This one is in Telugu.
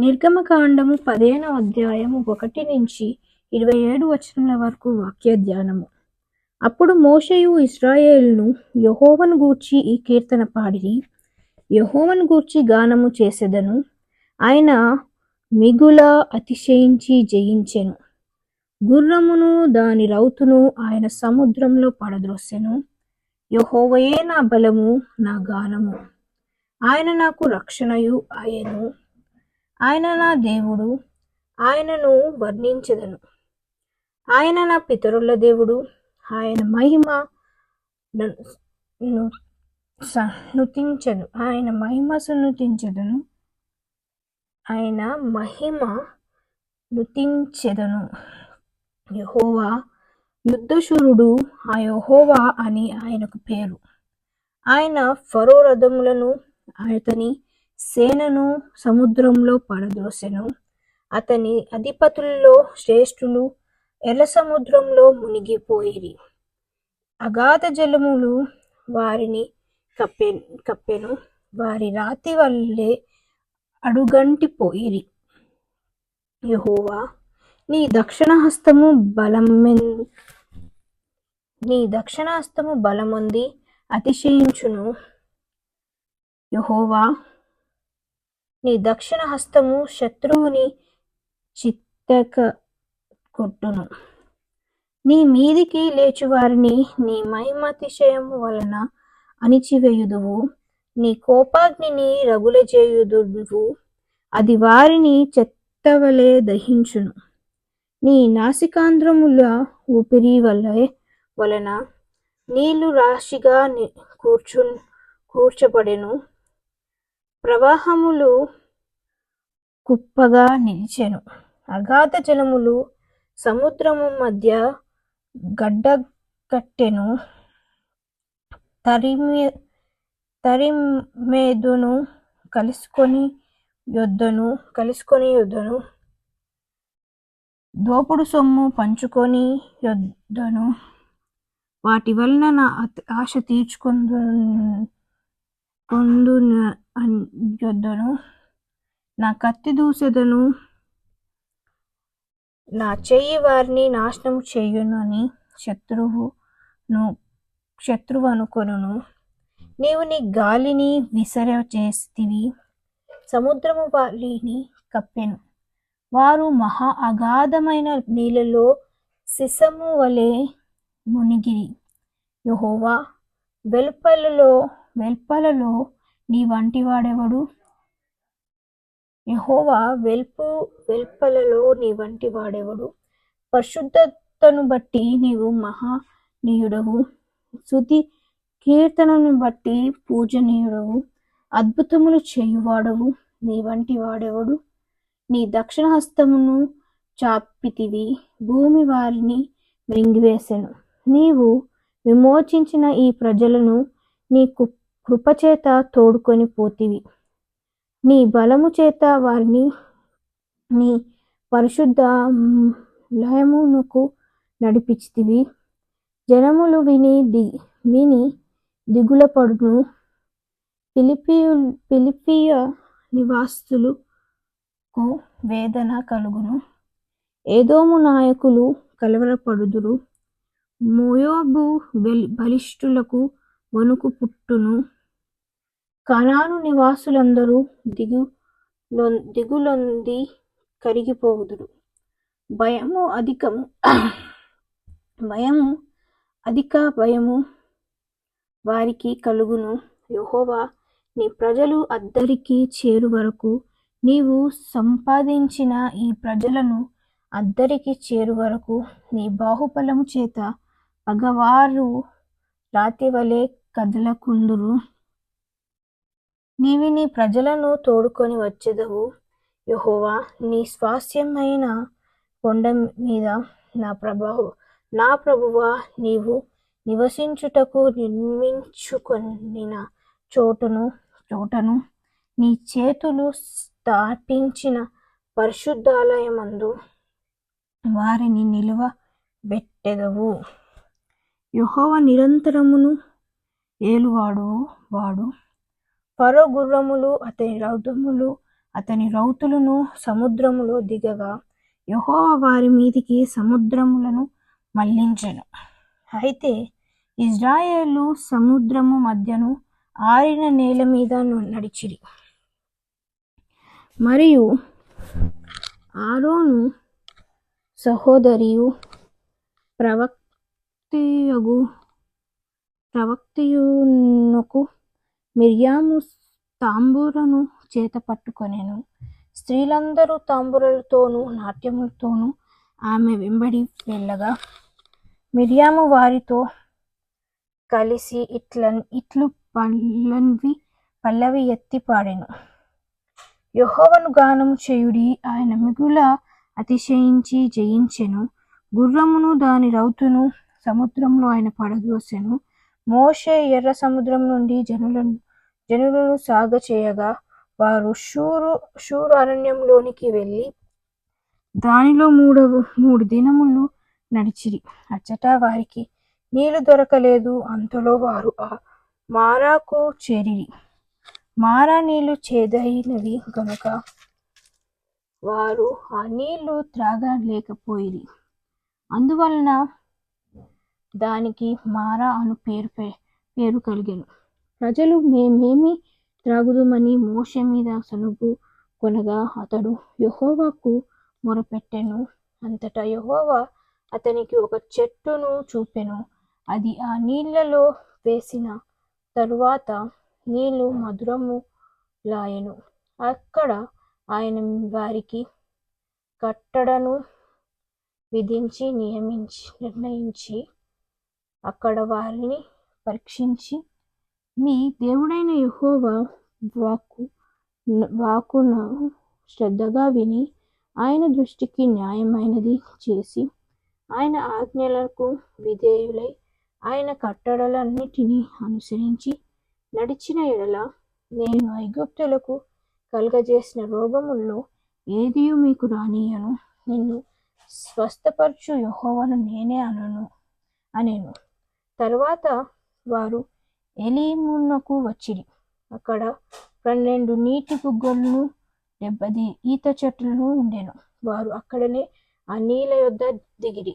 నిర్గమకాండము 15వ అధ్యాయము 1 నుంచి 27 వచనముల వరకు వాక్య ధ్యానము. అప్పుడు మోషేయు ఇశ్రాయేలును యెహోవాను గూర్చి ఈ కీర్తన పాడిరి. యెహోవాను గూర్చి గానము చేసెదను. ఆయన మిగుల అతిశయించి జయించెను. గుర్రమును దాని రౌతును ఆయన సముద్రంలో పడద్రోసెను. యెహోవాయే నా బలము, నా గానము. ఆయన నాకు రక్షణయు ఆయను. ఆయన నా దేవుడు, ఆయనను వర్ణించెదను. ఆయన నా పితరుల దేవుడు, ఆయన మహిమ నుతించెను. ఆయన మహిమ నుతించెదను. యెహోవా యుద్ధశూరుడు, ఆ యెహోవా అని ఆయనకు పేరు. ఆయన ఫరో రథములను అతని సేనను సముద్రంలో పడద్రోసెను. అతని అధిపతుల్లో శ్రేష్ఠులు ఎర్ర సముద్రంలో మునిగిపోయిరి. అగాధ జలములు వారిని కప్పెను. వారి రాతి వల్లే అడుగంటిపోయిరి. యెహోవా నీ దక్షిణ హస్తము బలమొంది అతిశయించును. యెహోవా నీ దక్షిణ హస్తము శత్రువుని చిత్తగొట్టును. నీ మీదికి లేచువారిని నీ మహిమాతిశయము వలన అణిచివేయుదువు. నీ కోపాగ్నిని రగులజేయుదువు. అది వారిని చెత్తవలె దహించును. నీ నాసికాంధ్రముల ఊపిరి వలన నీళ్లు రాశిగా కూర్చబడెను. ప్రవాహములు కుప్పగా నిలిచెను. అగాధ జలములు సముద్రము మధ్య గడ్డకట్టెను. తరిమెదను కలుసుకొని యొద్దను. దోపుడు సొమ్ము పంచుకొని యొద్దను. వాటి వలన నా ఆశ తీర్చుకొందునొద్దను. నా కత్తి దూసెదను. నా చెయ్యి వారిని నాశనము చేయునని శత్రువు అనుకొనును. నీవు నీ గాలిని విసరచేసితివి. సముద్రము వారిని కప్పెను. వారు మహా అగాధమైన నీళ్లలో సీసము వలె మునిగిరి. యెహోవా వెల్పలలో నీ వంటి వాడెవడు? యెహోవా వెల్పలలో నీ వంటి వాడెవడు? పరిశుద్ధతను బట్టి నీవు మహనీయుడవు. స్తుతి కీర్తనను బట్టి పూజనీయుడవు. అద్భుతములు చేయువాడవు. నీ వంటి వాడెవడు? నీ దక్షిణ హస్తమును చాపితివి. భూమి వారిని మృంగివేసెను. నీవు విమోచించిన ఈ ప్రజలను నీ కృపచేత తోడుకొని పోతివి. నీ బలము చేత వారిని నీ పరిశుద్ధాలయమునకు నడిపించితివి. జనములు విని దిగులపడును. ఫిలిష్తీయ నివాసులకు వేదన కలుగును. ఏదోము నాయకులు కలవరపడుదురు. మోయాబు బలిష్ఠులకు వణుకు పుట్టును. కనాను నివాసులందరూ దిగులొంది కరిగిపోవుదురు. అధిక భయము వారికి కలుగును. యెహోవా నీ ప్రజలు అద్దరికి చేరు వరకు, నీవు సంపాదించిన ఈ ప్రజలను అద్దరికి చేరు వరకు నీ బాహుబలము చేత పగవారు రాతివలె కదలకుందురు. నీవు నీ ప్రజలను తోడుకొని వచ్చెదవు. యెహోవా నీ స్వాస్థ్యమైన కొండ మీద నా ప్రభువా, నీవు నివసించుటకు నిర్మించుకొనిన చోటను నీ చేతులు స్థాపించిన పరిశుద్ధాలయమందు వారిని నిలువబెట్టెదవు. యెహోవా నిరంతరమును ఏలువాడు. ఫరో గుర్రములు అతని రౌతులు అతని రౌతులను సముద్రములో దిగగా యెహోవా వారి మీదికి సముద్రములను మళ్లించెను. అయితే ఇశ్రాయేలు సముద్రము మధ్యను ఆరిన నేల మీద నడిచిరి. మరియు ఆరోను సహోదరియు ప్రవక్తయునకు మిర్యాము తాంబూరను చేత పట్టుకొనెను. స్త్రీలందరూ తాంబూరలతోనూ నాట్యములతోనూ ఆమె వెంబడి వెళ్ళగా మిర్యాము వారితో కలిసి ఇట్లు పల్లవి ఎత్తి పాడెను. యెహోవాను గానము చేయుడి, ఆయన మిగుల అతిశయించి జయించెను. గుర్రమును దాని రౌతును సముద్రంలో ఆయన పడద్రోసెను. మోషే ఎర్ర సముద్రం నుండి జనులను సాగచేయగా వారు షూరు అరణ్యంలోనికి వెళ్ళి దానిలో 3 దినములు నడిచిరి. అచ్చట వారికి నీళ్లు దొరకలేదు. అంతలో వారు ఆ మారాకు చేరిరి. మారా నీళ్లు చేదైనవి గనుక వారు ఆ నీళ్లు త్రాగలేకపోయిరి. అందువలన దానికి మారా అను పేరు కలిగెను. ప్రజలు మేమేమి త్రాగుదుమని మోషే మీద సనుగు కొనగా అతడు యెహోవాకు మొరపెట్టెను. అంతటా యెహోవా అతనికి ఒక చెట్టును చూపెను. అది ఆ నీళ్లలో వేసిన తరువాత నీళ్లు మధురములాయెను. అక్కడ ఆయన వారికి కట్టడను విధించి నిర్ణయించి అక్కడ వారిని పరీక్షించి, మీ దేవుడైన యెహోవా వాక్కును శ్రద్ధగా విని ఆయన దృష్టికి న్యాయమైనది చేసి ఆయన ఆజ్ఞలకు విధేయులై ఆయన కట్టడలన్నిటినీ అనుసరించి నడిచిన ఎడల నేను ఐగుప్తులకు కలుగజేసిన రోగముల్లో ఏదియూ మీకు రానియ్యను. నిన్ను స్వస్థపరచు యెహోవాను నేనే అనెను. తరువాత వారు ఎలీమునకు వచ్చిరి. అక్కడ 12 నీటి బుగ్గలను 70 ఈత చెట్లను ఉండెను. వారు అక్కడనే ఆ నీళ్ల యొద్ద దిగిరి.